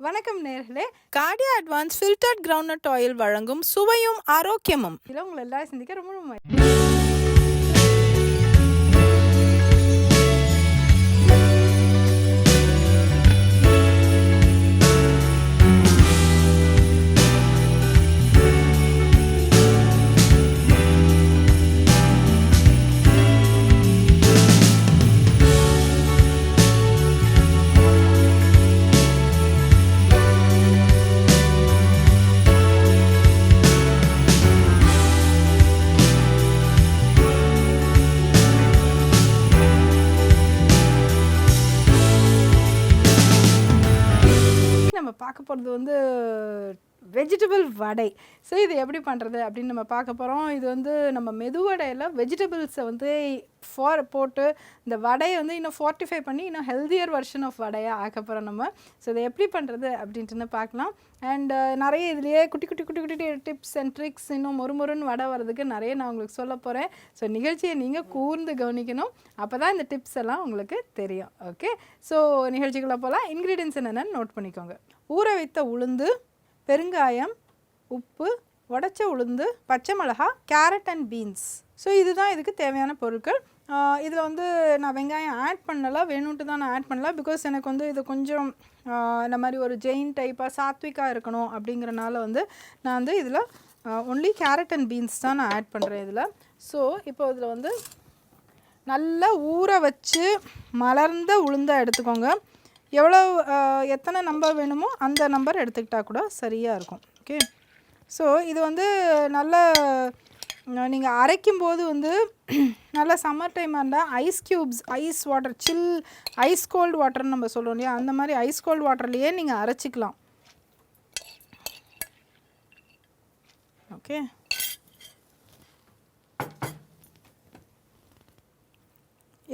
வணக்கம் நேர்களே. Cardia advance filtered groundnut oil வழங்கும் சுவையும் ஆரோக்கியமும். இதில் உங்களை எல்லாரும் சிந்திக்க ரொம்ப நம்ம பார்க்க போகிறது வெஜிடபிள் வடை. ஸோ இது எப்படி பண்ணுறது அப்படின்னு நம்ம பார்க்க போகிறோம். இது நம்ம மெதுவடையில் வெஜிடபிள்ஸை போட்டு இந்த வடையை இன்னும் ஃபார்ட்டிஃபை பண்ணி இன்னும் ஹெல்தியர் வெர்ஷன் ஆஃப் வடையாக ஆக்க போகிறோம் நம்ம. ஸோ இதை எப்படி பண்ணுறது அப்படின்ட்டுன்னு பார்க்கலாம். அண்ட் நிறைய இதுலேயே குட்டி குட்டி குட்டி குட்டி டிப்ஸ் அண்ட் ட்ரிக்ஸ், இன்னும் மொறுமொறுன்னு வடை வர்றதுக்கு நிறைய நான் உங்களுக்கு சொல்ல போகிறேன். ஸோ நிகழ்ச்சியை நீங்கள் கூர்ந்து கவனிக்கணும், அப்போ தான் இந்த டிப்ஸ் எல்லாம் உங்களுக்கு தெரியும். ஓகே, ஸோ நிகழ்ச்சிக்குள்ளே போகலாம். இன்க்ரீடியன்ஸ் என்னென்னு நோட் பண்ணிக்கோங்க. ஊற வைத்த உளுந்து, பெருங்காயம், உப்பு, உடைச்ச உளுந்து, பச்சை மிளகா, கேரட் அண்ட் பீன்ஸ். ஸோ இதுதான் இதுக்கு தேவையான பொருட்கள். இதில் நான் வெங்காயம் ஆட் பண்ணலை, வேணும்ட்டு தான் நான் ஆட் பண்ணல. பிகாஸ் எனக்கு இது கொஞ்சம் இந்த மாதிரி ஒரு ஜெயின் டைப்பாக சாத்விக்காக இருக்கணும் அப்படிங்கிறனால நான் இதில் ஒன்லி கேரட் அண்ட் பீன்ஸ் தான் நான் ஆட் பண்ணுறேன் இதில். ஸோ இப்போ இதில் நல்லா ஊற வச்சு மலர்ந்த உளுந்தாக எடுத்துக்கோங்க. எத்தனை நம்பர் வேணுமோ அந்த நம்பர் எடுத்துக்கிட்டால் கூட சரியாக இருக்கும். ஓகே, ஸோ இது நல்லா நீங்கள் அரைக்கும்போது நல்லா சம்மர் டைமாக இருந்தால் ஐஸ் க்யூப்ஸ், ஐஸ் வாட்டர், சில் ஐஸ் கோல்டு வாட்டர்னு நம்ம சொல்கிறோம் இல்லையா, அந்த மாதிரி ஐஸ் கோல்டு வாட்டர்லேயே நீங்கள் அரைச்சிக்கலாம். ஓகே,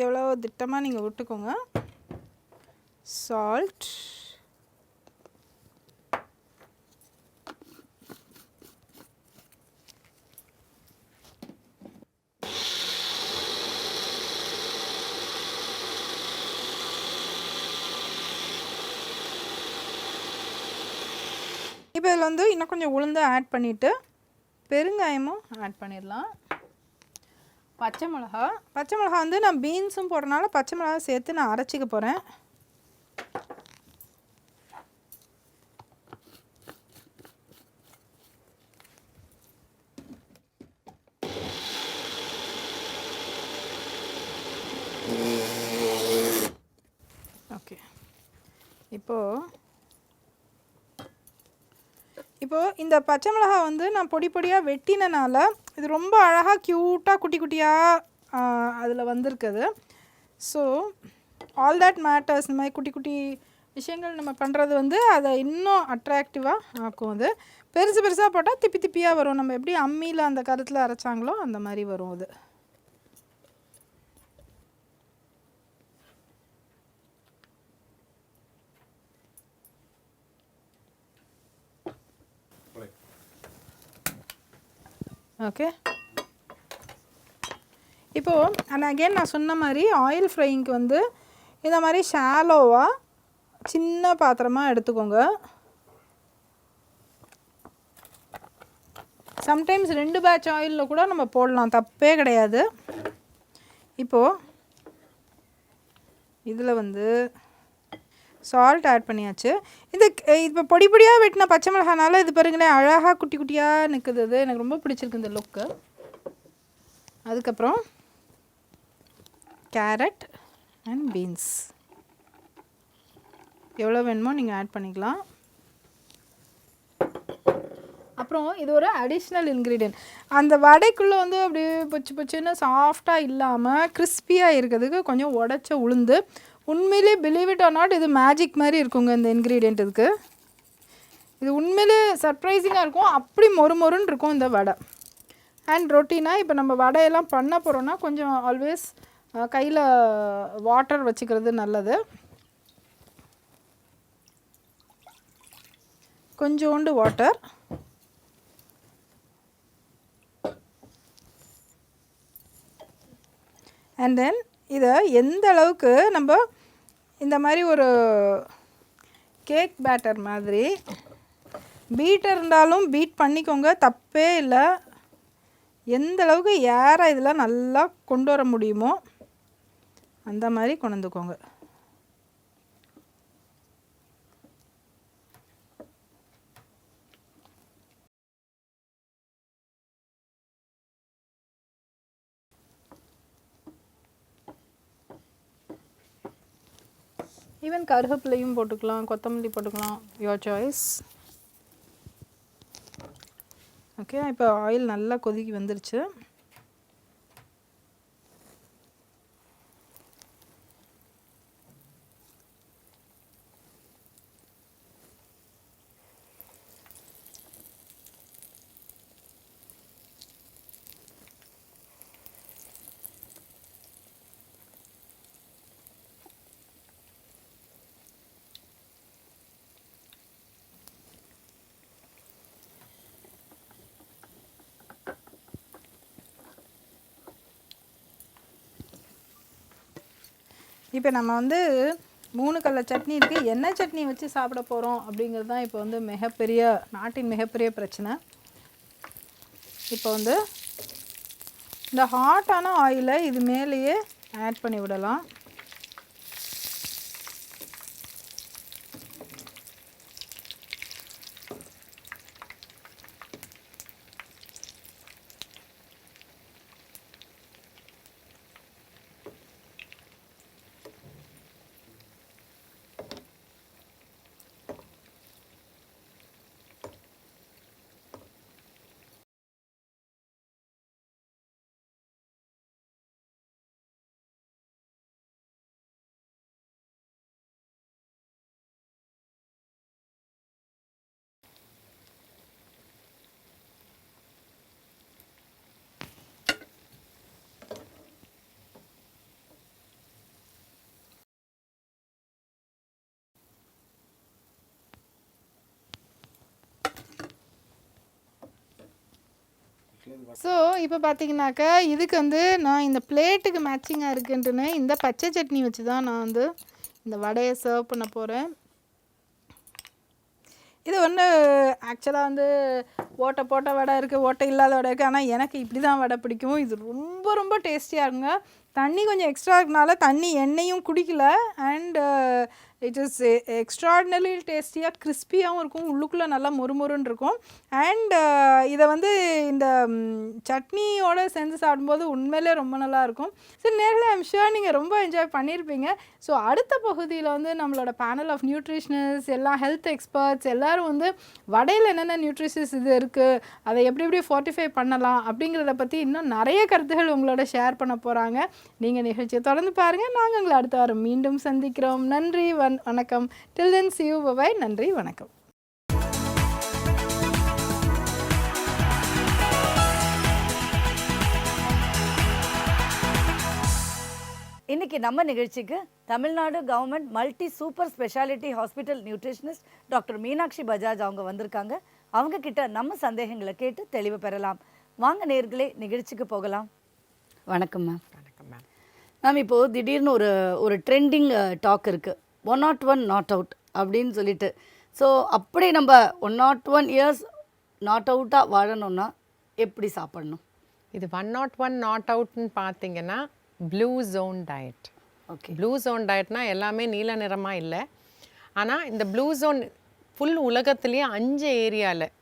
எவ்வளோ திட்டமாக நீங்கள் விட்டுக்கோங்க. சால்ட், இப்போ இதில் இன்னும் கொஞ்சம் உளுந்து ஆட் பண்ணிவிட்டு பெருங்காயமும் ஆட் பண்ணிடலாம். பச்சை மிளகா நான் பீன்ஸும் போடுறதுனால பச்சை மிளகா சேர்த்து நான் அரைச்சிக்க போகிறேன். ஓகே, இப்போது இந்த பச்சை மிளகா நான் பொடி பொடியாக வெட்டினனால இது ரொம்ப அழகாக க்யூட்டாக குட்டி குட்டியாக அதில் வந்திருக்குது. So all that matters. இந்த மாதிரி குட்டி குட்டி விஷயங்கள் நம்ம பண்ணுறது அதை இன்னும் அட்ராக்டிவாக ஆக்கும். அது பெருசு பெருசாக போட்டால் திப்பி திப்பியாக வரும். நம்ம எப்படி அம்மியில் அந்த கருத்தில் அரைச்சாங்களோ அந்த மாதிரி வரும் அது. ஓகே, இப்போது அகெயின் நான் சொன்ன மாதிரி ஆயில் ஃப்ரைங்க்கு இந்த மாதிரி ஷாலோவாக சின்ன பாத்திரமாக எடுத்துக்கோங்க. சம்டைம்ஸ் 2 பேட்ச் ஆயிலில் கூட நம்ம போடலாம், தப்பே கிடையாது. இப்போது இதில் சால்ட் ஆட் பண்ணியாச்சு. இப்போ பொடி பொடியாக வெட்டின பச்சை மிளகானால இது பாருங்களேன் அழகாக குட்டி குட்டியாக நிற்குது. இது எனக்கு ரொம்ப பிடிச்சிருக்கு இந்த லுக்கு. அதுக்கப்புறம் கேரட் அண்ட் பீன்ஸ் எவ்வளோ வேணுமோ நீங்கள் ஆட் பண்ணிக்கலாம். அப்புறம் இது ஒரு அடிஷ்னல் இன்க்ரீடியன்ட். அந்த வடைக்குள்ளே அப்படி பொச்சு பொச்சுன்னு சாஃப்டாக இல்லாமல் கிறிஸ்பியாக இருக்கிறதுக்கு கொஞ்சம் உடைச்ச உளுந்து. உண்மையிலே பிலீவ் இட் ஆர் நாட், இது மேஜிக் மாதிரி இருக்குங்க இந்த இன்க்ரீடியண்ட். இது உண்மையிலே சர்ப்ரைசிங்காக இருக்கும். அப்படி மொறுமொறுன்னு இருக்கும் இந்த வடை. அண்ட் ரொட்டீனாக இப்போ நம்ம வடையெல்லாம் பண்ண போகிறோன்னா கொஞ்சம் ஆல்வேஸ் கையில் வாட்டர் வச்சுக்கிறது நல்லது. கொஞ்சோண்டு வாட்டர், அண்ட் தென் இதை எந்த அளவுக்கு நம்ம இந்த மாதிரி ஒரு கேக் பேட்டர் மாதிரி. பீட்டர் இருந்தாலும் பீட் பண்ணிக்கோங்க, தப்பே இல்லை. எந்த அளவுக்கு ஏரை இதில் நல்லா கொண்டு வர முடியுமோ அந்த மாதிரி கொண்டு வந்துக்கோங்க. ஈவன் கருவேப்பிலையும் போட்டுக்கலாம், கொத்தமல்லி போட்டுக்கலாம், யுவர் சாய்ஸ். ஓகே, இப்போ ஆயில் நல்லா கொதிக்கி வந்துருச்சு. இப்போ நம்ம வந்து 3 கல்ல சட்னி இருக்குது. என்ன சட்னி வச்சு சாப்பிட போகிறோம் அப்படிங்கிறது தான் இப்போ வந்து நாட்டின் மிகப்பெரிய பிரச்சனை. இப்போ வந்து இந்த ஹாட்டான ஆயிலை இது மேலேயே ஆட் பண்ணி விடலாம். ஸோ இப்போ பார்த்தீங்கன்னாக்கா இதுக்கு வந்து நான் இந்த பிளேட்டுக்கு மேட்சிங்காக இருக்குன்ட்டுன்னு இந்த பச்சை சட்னி வச்சு தான் நான் வந்து இந்த வடையை சர்வ் பண்ண போகிறேன். இது ஒன்று ஆக்சுவலாக வந்து ஓட்டை போட்ட வடை இருக்குது, ஓட்டை இல்லாத வடை இருக்குது. ஆனால் எனக்கு இப்படி தான் வடை பிடிக்கும். இது ரொம்ப ரொம்ப டேஸ்டியாக இருக்குங்க. தண்ணி கொஞ்சம் எக்ஸ்ட்ரா இருக்கனால தண்ணி எண்ணெயும் குடிக்கல. அண்ட் இட் இஸ் எக்ஸ்ட்ராடினரி டேஸ்டியாக கிறிஸ்பியாகவும் இருக்கும், உள்ளுக்குள்ளே நல்லா மொறுமொறுன்னு இருக்கும். அண்ட் இதை வந்து இந்த சட்னியோடு சேர்ந்து சாப்பிடும்போது உண்மையிலே ரொம்ப நல்லாயிருக்கும். ஸோ நேரில் ஐம் ஷுர் நீங்கள் ரொம்ப என்ஜாய் பண்ணியிருப்பீங்க. ஸோ அடுத்த பகுதியில் வந்து நம்மளோட பேனல் ஆஃப் நியூட்ரிஷனிஸ்ட் எல்லாம் ஹெல்த் எக்ஸ்பர்ட்ஸ் எல்லோரும் வந்து வடையில் என்னென்ன நியூட்ரிஷன்ஸ் இது இருக்குது, அதை எப்படி எப்படி ஃபோர்ட்டிஃபை பண்ணலாம் அப்படிங்கிறத பற்றி இன்னும் நிறைய கருத்துகள் உங்களோட ஷேர் பண்ண போகிறாங்க. நீங்கள் நிகழ்ச்சியை தொடர்ந்து பாருங்கள். நாங்கள் உங்களை அடுத்த வாரம் மீண்டும் சந்திக்கிறோம். நன்றி, வணக்கம். Till then, see you. Bye. நன்றி, வணக்கம். இன்னைக்கு நம்ம நிகழ்ச்சிக்கு Tamil Nadu government multi super speciality hospital nutritionist doctor Meenakshi Bajaj அவங்க வந்திருக்காங்க. அவங்க கிட்ட நம்ம சந்தேகங்களை கேட்டு தெளிவு பெறலாம். வாங்க நேயர்களே, நிகழ்ச்சிக்கு போகலாம். வணக்கம் மேம். வணக்கம் மேம். மேம், இப்போது திடீர்னு ஒரு ட்ரெண்டிங் டாக் இருக்குது, 101 நாட் அவுட் அப்படின்னு சொல்லிட்டு. ஸோ அப்படி நம்ம 101 இயர்ஸ் நாட் அவுட்டாக வாழணும்னா எப்படி சாப்பிடணும்? இது 101 நாட் அவுட்னு பார்த்தீங்கன்னா blue zone diet. Okay, blue zone டயட்னா எல்லாமே நீல நிறமாக இல்லை. ஆனால் இந்த ப்ளூ ஜோன் ஃபுல் உலகத்துலேயே 5 ஏரியாவில்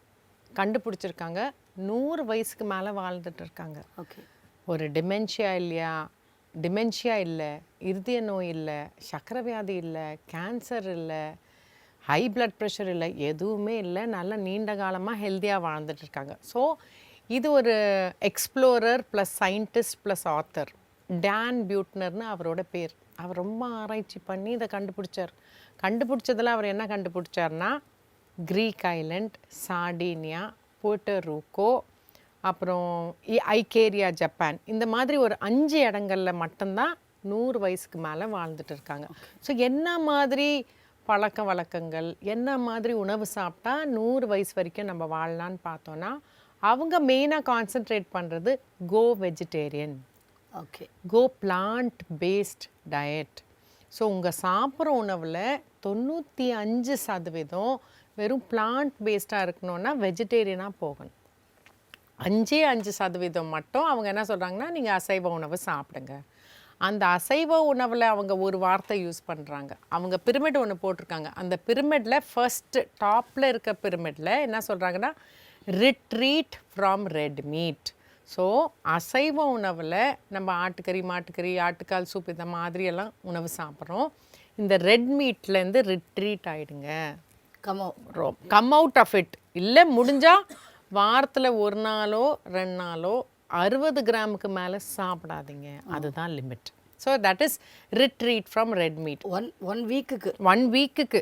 கண்டுபிடிச்சிருக்காங்க. 100 வயசுக்கு மேலே வாழ்ந்துட்டு இருக்காங்க. ஓகே, ஒரு டிமென்ஷியா இல்லை, இருதய நோய் இல்லை, சக்கரை வியாதி இல்லை, கேன்சர் இல்லை, ஹை பிளட் ப்ரெஷர் இல்லை, எதுவுமே இல்லை. நல்ல நீண்ட காலமாக ஹெல்த்தியாக வாழ்ந்துட்டு இருக்காங்க. ஸோ இது ஒரு explorer plus scientist plus author Dan பியூட்னர்னு அவரோட பேர். அவர் ரொம்ப ஆராய்ச்சி பண்ணி இதை கண்டுபிடிச்சதில் அவர் என்ன கண்டுபிடிச்சார்னா, க்ரீக் ஐலண்ட், சார்டீனியா, போர்ட்டோரிக்கோ, அப்புறம் ஐகேரியா, ஜப்பான், இந்த மாதிரி ஒரு 5 இடங்களில் மட்டும்தான் 100 வயசுக்கு மேலே வாழ்ந்துட்டு இருக்காங்க. ஸோ என்ன மாதிரி பழக்க வழக்கங்கள், என்ன மாதிரி உணவு சாப்பிட்டா 100 வயசு வரைக்கும் நம்ம வாழலான்னு பார்த்தோன்னா, அவங்க மெயினாக கான்சென்ட்ரேட் பண்ணுறது கோ வெஜிடேரியன், ஓகே, கோ பிளான்ட் பேஸ்ட் டயட். ஸோ உங்கள் சாப்பிட்ற உணவில் 95% வெறும் பிளான்ட் பேஸ்டாக இருக்கணும்னா வெஜிடேரியனாக போகணும். 5% மட்டும் அவங்க என்ன சொல்கிறாங்கன்னா நீங்கள் அசைவ உணவு சாப்பிடுங்க. அந்த அசைவ உணவில் அவங்க ஒரு வார்த்தை யூஸ் பண்ணுறாங்க. அவங்க பிரமிட் ஒன்று போட்டிருக்காங்க. அந்த பிரமிடில் ஃபர்ஸ்ட் டாப்பில் இருக்க பிரமிடில் என்ன சொல்கிறாங்கன்னா retreat from red meet. So அசைவ உணவில் நம்ம ஆட்டுக்கறி, மாட்டுக்கறி, ஆட்டுக்கால் சூப் இந்த மாதிரியெல்லாம் உணவு சாப்பிட்றோம். இந்த ரெட் மீட்லேருந்து ரிட்ரீட் ஆகிடுங்க, கம் அவுட் ஆஃப் இட். இல்லை முடிஞ்சால் வாரத்தில் 1 நாளோ 2 நாளோ 60 கிராமுக்கு மேலே சாப்பிடாதீங்க. அதுதான் limit. So that is retreat from red meat. One வீக்குக்கு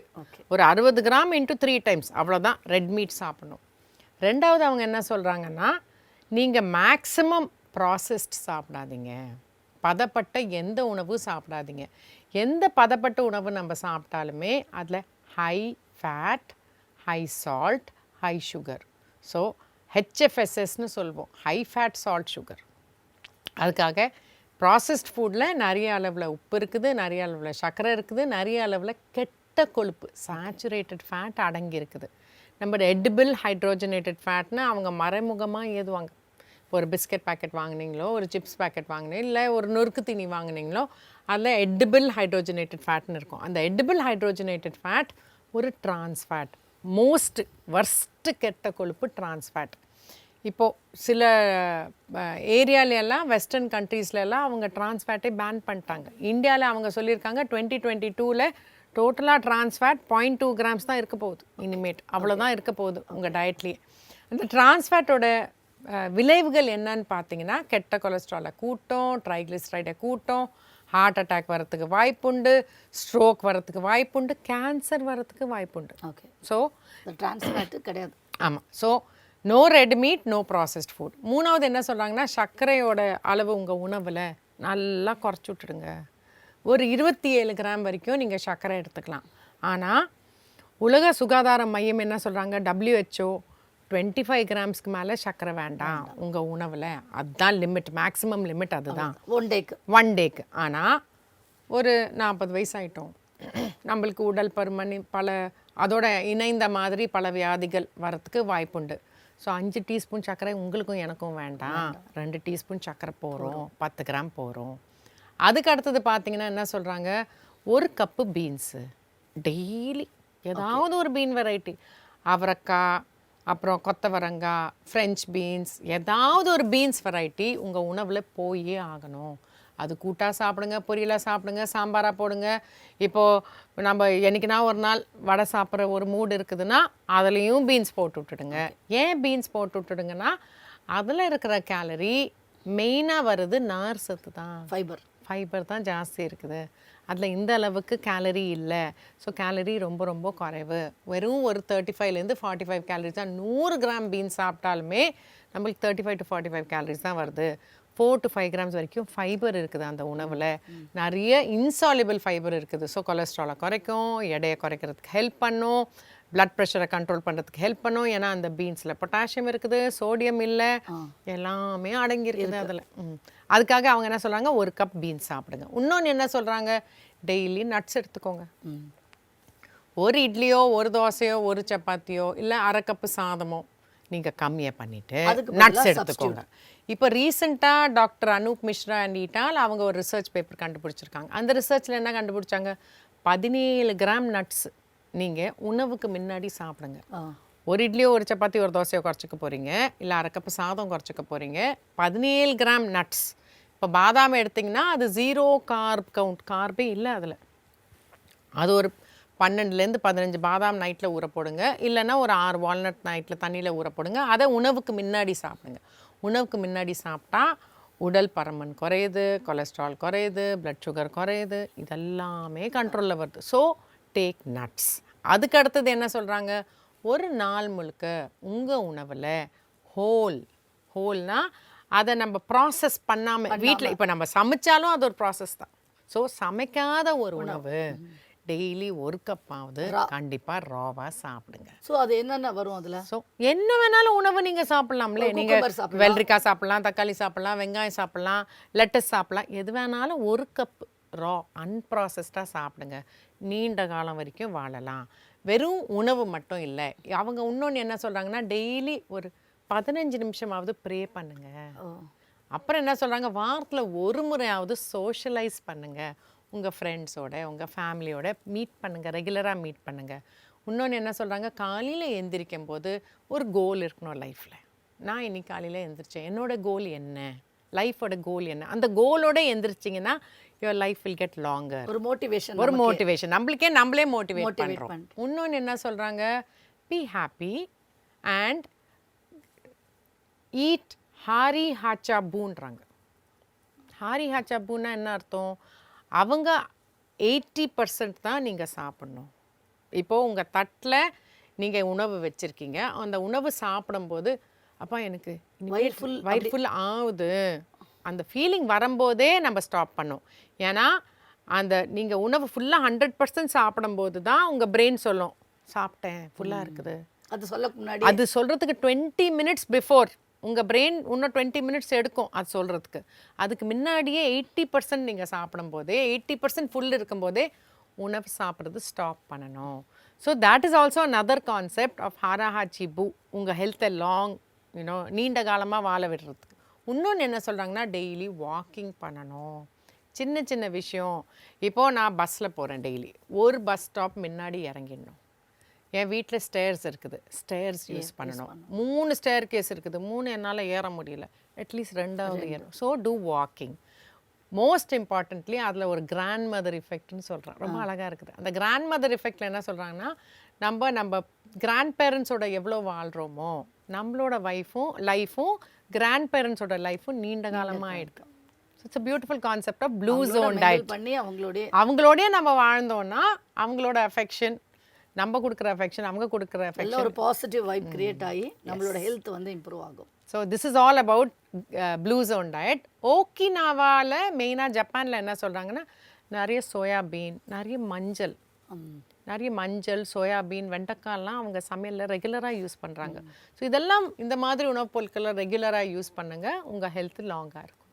ஒரு 60 கிராம் இன்ட்டு 3 times அவ்வளோதான் ரெட் மீட் சாப்பிடணும். ரெண்டாவது அவங்க என்ன சொல்கிறாங்கன்னா நீங்கள் மேக்ஸிமம் ப்ராசஸ்ட் சாப்பிடாதீங்க, பதப்பட்ட எந்த உணவும் சாப்பிடாதீங்க. எந்த பதப்பட்ட உணவு நம்ம சாப்பிட்டாலுமே அதில் high fat, high salt, high sugar. So ஹெச்எஃப்எஸ்எஸ்ன்னு சொல்லுவோம், ஹை ஃபேட் சால்ட் சுகர். அதுக்காக ப்ராசஸ்ட் ஃபுட்டில் நிறைய அளவில் உப்பு இருக்குது, நிறைய அளவில் சர்க்கரை இருக்குது, நிறைய அளவில் கெட்ட கொழுப்பு சேச்சுரேட்டட் ஃபேட் அடங்கி இருக்குது. நம்ம எடிபிள் ஹைட்ரோஜனேட்டட் ஃபேட்னு அவங்க மறைமுகமாக ஏதுவாங்க. இப்போ ஒரு பிஸ்கெட் பேக்கெட் வாங்கினீங்களோ, ஒரு சிப்ஸ் பேக்கெட் வாங்கினீங்க, இல்லை ஒரு நொறுக்கு தீனி வாங்கினீங்களோ, அதில் எடிபிள் ஹைட்ரோஜனேட்டட் ஃபேட்னு இருக்கும். அந்த எடிபிள் ஹைட்ரோஜனேட்டட் ஃபேட் ஒரு ட்ரான்ஸ் ஃபேட். மோஸ்ட் வர்ஸ்ட்டு கெட்ட கொழுப்பு ட்ரான்ஸ் ஃபேட். இப்போது சில ஏரியாலெல்லாம் வெஸ்டர்ன் கண்ட்ரீஸ்லலாம் அவங்க ட்ரான்ஸ் ஃபேட்டை பேன் பண்ணிட்டாங்க. இந்தியாவில் அவங்க சொல்லியிருக்காங்க 2022 டோட்டலாக ட்ரான்ஸ் ஃபேட் 0.2 grams தான் இருக்க போகுது இனிமேட். அவ்வளோதான் இருக்க போகுது உங்கள் டயட்லேயே. அந்த ட்ரான்ஸ் ஃபேட்டோட விளைவுகள் என்னன்னு பார்த்தீங்கன்னா கெட்ட கொலஸ்ட்ராலை கூட்டம், ட்ரைக்ளிசரைடை கூட்டம், ஹார்ட் அட்டாக் வரத்துக்கு வாய்ப்புண்டு, ஸ்ட்ரோக் வரத்துக்கு வாய்ப்புண்டு, கேன்சர் வரத்துக்கு வாய்ப்புண்டு. ஓகே. ஸோ ட்ரான்ஸ் ஃபேட்டு கிடையாது. ஆமாம். So no red meat, no processed food. மூணாவது என்ன சொல்கிறாங்கன்னா சர்க்கரையோட அளவு உங்கள் உணவில் நல்லா குறைச்சி விட்டுடுங்க. ஒரு 27 கிராம் வரைக்கும் நீங்கள் சர்க்கரை எடுத்துக்கலாம். ஆனால் உலக சுகாதார மையம் என்ன சொல்கிறாங்க, WHO 25 கிராம்ஸ்க்கு மேலே சர்க்கரை வேண்டாம் உங்கள் உணவில். அதுதான் லிமிட், மேக்ஸிமம் லிமிட் அதுதான் ஒன் டேக்கு. ஆனால் ஒரு 40 வயசு ஆகிட்டோம், நம்மளுக்கு உடல் பருமன் அதோட இணைந்த மாதிரி பல வியாதிகள் வரத்துக்கு வாய்ப்புண்டு. ஸோ 5 டீஸ்பூன் சர்க்கரை உங்களுக்கும் எனக்கும் வேண்டாம், 2 டீஸ்பூன் சர்க்கரை போகிறோம், 10 கிராம் போகிறோம். அதுக்கு அடுத்தது பார்த்தீங்கன்னா என்ன சொல்கிறாங்க, 1 கப்பு பீன்ஸு டெய்லி ஏதாவது ஒரு பீன் வெரைட்டி, அவரைக்காய், அப்புறம் கொத்தவரங்காய், ஃப்ரெஞ்ச் பீன்ஸ், ஏதாவது ஒரு பீன்ஸ் வெரைட்டி உங்கள் உணவில் போயே ஆகணும். அது கூட்டாக சாப்பிடுங்க, பொரியலாக சாப்பிடுங்க, சாம்பாராக போடுங்க. இப்போது நம்ம என்றைக்குனா ஒரு நாள் வடை சாப்பிட்ற ஒரு மூடு இருக்குதுன்னா அதுலேயும் பீன்ஸ் போட்டு விட்டுடுங்க. ஏன் பீன்ஸ் போட்டு விட்டுடுங்கன்னா அதில் இருக்கிற கேலரி மெயினாக வருது நார் சத்து தான், ஃபைபர் தான் ஜாஸ்தி இருக்குது. அதில் இந்த அளவுக்கு கேலரி இல்லை. ஸோ கேலரி ரொம்ப ரொம்ப குறைவு. வெறும் ஒரு 35 to 45 கேலரிஸ் தான். 100 கிராம் பீன்ஸ் சாப்பிட்டாலுமே நம்மளுக்கு 35 to 45 கேலரிஸ் தான் வருது. 4 to 5 grams வரைக்கும் ஃபைபர் இருக்குது அந்த உணவில். நிறைய இன்சாலிபிள் ஃபைபர் இருக்குது. ஸோ கொலஸ்ட்ராலை குறைக்கும், எடையை குறைக்கிறதுக்கு ஹெல்ப் பண்ணும், பிளட் ப்ரெஷரை கண்ட்ரோல் பண்ணுறதுக்கு ஹெல்ப் பண்ணும். ஏன்னா அந்த பீன்ஸில் பொட்டாசியம் இருக்குது, சோடியம் இல்லை, எல்லாமே அடங்கியிருக்குது அதில். அதுக்காக அவங்க என்ன சொல்கிறாங்க, 1 கப் பீன்ஸ் சாப்பிடுங்க. இன்னொன்று என்ன சொல்கிறாங்க, டெய்லி நட்ஸ் எடுத்துக்கோங்க. ஒரு இட்லியோ, ஒரு தோசையோ, ஒரு சப்பாத்தியோ, இல்லை 1/2 கப்பு சாதமோ நீங்கள் கம்மியாக பண்ணிவிட்டு நட்ஸ் எடுத்துக்கோங்க. இப்போ ரீசெண்டாக டாக்டர் அனூப் மிஸ்ரா அண்ட் ஈட்டால் அவங்க ஒரு ரிசர்ச் பேப்பர் கண்டுபிடிச்சிருக்காங்க. அந்த ரிசர்ச்சில் என்ன கண்டுபிடிச்சாங்க, 17 கிராம் நட்ஸ் நீங்கள் உணவுக்கு முன்னாடி சாப்பிடுங்க. ஒரு இட்லியோ, ஒரு சப்பாத்தி, ஒரு தோசையோ குறைச்சிக்க போகிறீங்க, இல்லை 1/2 கப்பு சாதம் குறைச்சிக்க போகிறீங்க. 17 கிராம் நட்ஸ். இப்போ பாதாம் எடுத்திங்கன்னா அது 0 கார்ப் கவுண்ட், கார்பே இல்லை அதில். அது ஒரு 12 to 15 பாதாம் நைட்டில் ஊற போடுங்க, இல்லைன்னா ஒரு 6 வால்நட் நைட்டில் தண்ணியில் ஊற போடுங்க. அதை உணவுக்கு முன்னாடி சாப்பிடுங்க. உணவுக்கு முன்னாடி சாப்பிட்டா உடல் பருமன் குறையுது, கொலஸ்ட்ரால் குறையுது, பிளட் சுகர் குறையுது, இதெல்லாமே கண்ட்ரோலில் வருது. So take nuts. அதுக்கு அடுத்தது என்ன சொல்கிறாங்க, ஒரு நாள் முழுக்க உங்கள் உணவில் ஹோல்னால் அதை நம்ம ப்ராசஸ் பண்ணாமல் வீட்டில் இப்போ நம்ம சமைச்சாலும் அது ஒரு ப்ராசஸ் தான். ஸோ சமைக்காத ஒரு உணவு டெய்லி 1 கப்பாவது கண்டிப்பாக ராவாக சாப்பிடுங்க. ஸோ அது என்னென்ன வரும் அதில்? ஸோ என்ன வேணாலும் உணவு நீங்கள் சாப்பிட்லாம்ல. நீங்கள் வெள்ளரிக்காய் சாப்பிட்லாம், தக்காளி சாப்பிட்லாம், வெங்காயம் சாப்பிட்லாம், லெட்டஸ் சாப்பிட்லாம், எது வேணாலும் 1 கப் ரா அன்ப்ராசஸ்டாக சாப்பிடுங்க. நீண்ட காலம் வரைக்கும் வாழலாம். வெறும் உணவு மட்டும் இல்லை, அவங்க இன்னொன்று என்ன சொல்கிறாங்கன்னா, டெய்லி ஒரு 15 நிமிஷமாவது ப்ரே பண்ணுங்க. அப்புறம் என்ன சொல்கிறாங்க, வாரத்தில் ஒரு முறையாவது சோஷியலைஸ் பண்ணுங்கள். உங்கள் ஃப்ரெண்ட்ஸோட உங்கள் ஃபேமிலியோட மீட் பண்ணுங்கள், ரெகுலராக மீட் பண்ணுங்கள். இன்னொன்று என்ன சொல்கிறாங்க, காலையில் எந்திரிக்கும் போது ஒரு கோல் இருக்கணும் லைஃப்பில். நான் இன்னைக்கு காலையில் எந்திரிச்சேன், என்னோட கோல் என்ன, லைஃபோட கோல் என்ன, அந்த கோலோட எந்திரிச்சிங்கன்னா your life will get longer. ஒரு மோட்டிவேஷன் நம்மளே மோட்டிவேட் பண்ணுறோம். இன்னொன்று என்ன சொல்கிறாங்க, be happy and eat hara hachi பூன்றாங்க. ஹாரி ஹாச்சா பூன்னா என்ன அர்த்தம், அவங்க 80% தான் நீங்கள் சாப்பிட்ணும். இப்போது உங்கள் தட்டில் நீங்கள் உணவு வச்சுருக்கீங்க, அந்த உணவு சாப்பிடும்போது அப்பா எனக்கு வயிறு ஃபுல் ஆகுது அந்த ஃபீலிங் வரும்போதே நம்ம ஸ்டாப் பண்ணோம். ஏன்னா அந்த நீங்கள் உணவு ஃபுல்லாக 100% சாப்பிடும்போது தான் உங்கள் பிரெயின் சொல்லும் சாப்பிட்டேன் ஃபுல்லாக இருக்குது. அது சொல்கிறதுக்கு 20 minutes பிஃபோர் உங்கள் பிரெயின் இன்னும் 20 minutes எடுக்கும் அது சொல்கிறதுக்கு. அதுக்கு முன்னாடியே 80% நீங்கள் சாப்பிடும்போதே 80% ஃபுல் இருக்கும்போதே உணவு சாப்பிட்றது ஸ்டாப் பண்ணணும். So that is also another concept of hara hachi bu, உங்கள் ஹெல்த்தை லாங் நீண்ட காலமாக வாழ விடுறதுக்கு. இன்னொன்று என்ன சொல்கிறாங்கன்னா, டெய்லி வாக்கிங் பண்ணணும். சின்ன சின்ன விஷயம். இப்போது நான் பஸ்ஸில் போகிறேன், டெய்லி ஒரு பஸ் ஸ்டாப் முன்னாடி இறங்கிடணும். என் வீட்டில் ஸ்டேர்ஸ் இருக்குது, ஸ்டேர்ஸ் யூஸ் பண்ணணும். 3 ஸ்டேர் கேஸ் இருக்குது, 3 என்னால் ஏற முடியல, அட்லீஸ்ட் 2வது ஏறும். So do walking. Most importantly அதில் ஒரு கிராண்ட் மதர் எஃபெக்ட்னு சொல்கிறேன், ரொம்ப அழகாக இருக்குது. அந்த கிராண்ட் மதர் எஃபெக்டில் என்ன சொல்கிறாங்கன்னா, நம்ம கிராண்ட் பேரண்ட்ஸோட எவ்வளோ வாழ்கிறோமோ நம்மளோட லைஃபும் கிராண்ட் பேரண்ட்ஸோட லைஃபும் நீண்ட காலமாக ஆயிடுது. It's a beautiful concept of blue zone diet. பண்ணி அவங்களோடய நம்ம வாழ்ந்தோம்னா அவங்களோட அஃபெக்ஷன், நம்ம கொடுக்குற அஃபெக்ஷன், அவங்க கொடுக்குற அஃபெக்ஷன், ஒரு பாசிட்டிவ் வைப் கிரியேட் ஆகி நம்மளோட ஹெல்த் வந்து இம்ப்ரூவ் ஆகும். So this is all about blue zone diet. ஓகினாவாவில் மெயினாக ஜப்பானில் என்ன சொல்கிறாங்கன்னா, நிறைய சோயாபீன், நிறைய மஞ்சள், சோயாபீன், வெண்டைக்காய்லாம் அவங்க சமையலில் ரெகுலராக யூஸ் பண்ணுறாங்க. ஸோ இதெல்லாம் இந்த மாதிரி உணவுப் பொருட்களை ரெகுலராக யூஸ் பண்ணுங்கள், உங்கள் ஹெல்த் லாங்காக இருக்கும்.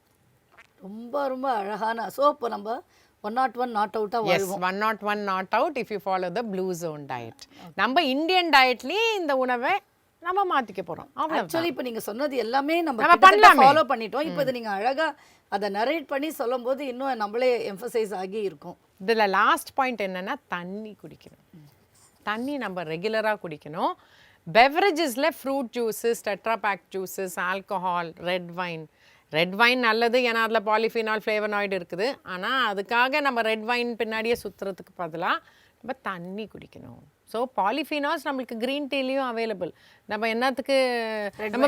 ரொம்ப ரொம்ப அழகான. ஸோ இப்போ நம்ம 101 நாட் அவுட்டாக வாழ்வோம். 101 not out if you follow the blue zone diet. நம்ம இந்தியன் டயட்லேயே இந்த உணவை நம்ம மாற்றிக்க போகிறோம். ஆக்சுவலி இப்போ நீங்கள் சொன்னது எல்லாமே நம்ம ஃபாலோ பண்ணிட்டோம். இப்போ இதை நீங்கள் அழகாக அதை நரேட் பண்ணி சொல்லும் போது இன்னும் நம்மளே எம்ஃபசைஸ் ஆகி இருக்கும். இதில் லாஸ்ட் பாயிண்ட் என்னென்னா, தண்ணி குடிக்கணும். தண்ணி நம்ம ரெகுலராக குடிக்கணும். பெவரேஜஸில் fruit juices, Tetra Pak juices, alcohol, red wine நல்லது, ஏன்னா அதில் பாலிஃபினால், ஃப்ளேவனாய்டு இருக்குது. ஆனால் அதுக்காக நம்ம ரெட் வைன் பின்னாடியே சுற்றுறதுக்கு பதிலாக நம்ம தண்ணி குடிக்கணும். ஸோ பாலிஃபினால்ஸ் நம்மளுக்கு க்ரீன் டீலையும் அவைலபிள். நம்ம என்னத்துக்கு நம்ம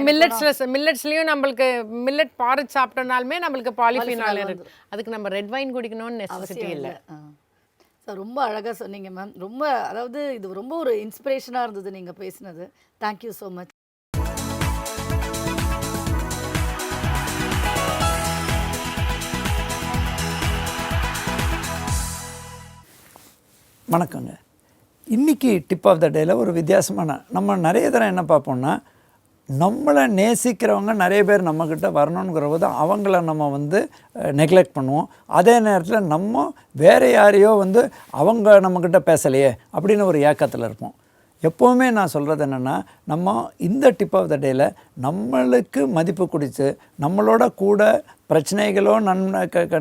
மில்லட்ஸ்லேயும் நம்மளுக்கு மில்லட் பாரேஜ் சாப்பிட்டோம்னாலுமே நம்மளுக்கு பாலிஃபினால் இருக்குது. அதுக்கு நம்ம ரெட் வைன் குடிக்கணும்னு நெசசிட்டி இல்லை. ஸோ ரொம்ப அழகாக சொன்னீங்க மேம். ரொம்ப அதாவது இது ரொம்ப ஒரு இன்ஸ்பிரேஷனாக இருந்தது நீங்கள் பேசினது. Thank you so much. வணக்கங்க. இன்றைக்கி டிப் ஆஃப் த டேயில் ஒரு வித்தியாசமான, நம்ம நிறைய தரம் என்ன பார்ப்போம்னா, நம்மளை நேசிக்கிறவங்க நிறைய பேர் நம்மக்கிட்ட வரணுங்கிற போது அவங்கள நம்ம நெக்லெக்ட் பண்ணுவோம். அதே நேரத்தில் நம்ம வேறு யாரையோ அவங்க நம்மக்கிட்ட பேசலையே அப்படின்னு ஒரு ஏக்கத்தில் இருப்போம். எப்போவுமே நான் சொல்கிறது என்னென்னா, நம்ம இந்த டிப் ஆஃப் த டேயில் நம்மளுக்கு மதிப்பு கொடுத்து நம்மளோட கூட பிரச்சனைகளோ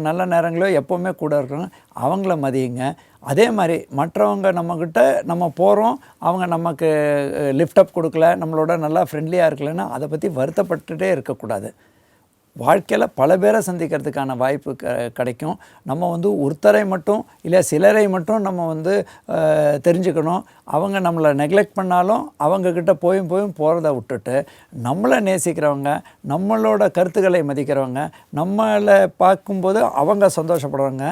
நல்ல நேரங்களோ எப்போவுமே கூட இருக்கணும், அவங்கள மதியுங்க. அதே மாதிரி மற்றவங்க நம்மக்கிட்ட நம்ம போகிறோம், அவங்க நமக்கு லிஃப்டப் கொடுக்கல, நம்மளோட நல்லா ஃப்ரெண்ட்லியாக இருக்கலைன்னா அதை பற்றி வருத்தப்பட்டுகிட்டே இருக்கக்கூடாது. வாழ்க்கையில் பல பேரை சந்திக்கிறதுக்கான வாய்ப்பு கிடைக்கும். நம்ம ஒருத்தரை மட்டும் இல்லை சிலரை மட்டும் நம்ம தெரிஞ்சுக்கணும். அவங்க நம்மளை நெக்லெக்ட் பண்ணாலும் அவங்கக்கிட்ட போயும் போகிறத விட்டுட்டு நம்மளை நேசிக்கிறவங்க, நம்மளோட கருத்துக்களை மதிக்கிறவங்க, நம்மளை பார்க்கும்போது அவங்க சந்தோஷப்படுறவங்க,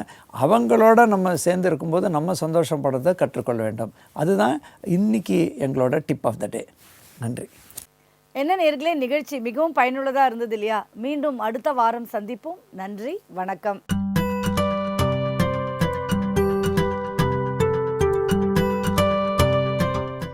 அவங்களோட நம்ம சேர்ந்து இருக்கும்போது நம்ம சந்தோஷப்படுறதை கற்றுக்கொள்ள வேண்டும். அதுதான் இன்றைக்கி எங்களோட டிப் ஆஃப் த டே. நன்றி. என்ன நேயர்களே, நிகழ்ச்சி மிகவும் பயனுள்ளதாக இருந்தது இல்லையா? மீண்டும் அடுத்த வாரம் சந்திப்போம். நன்றி, வணக்கம்.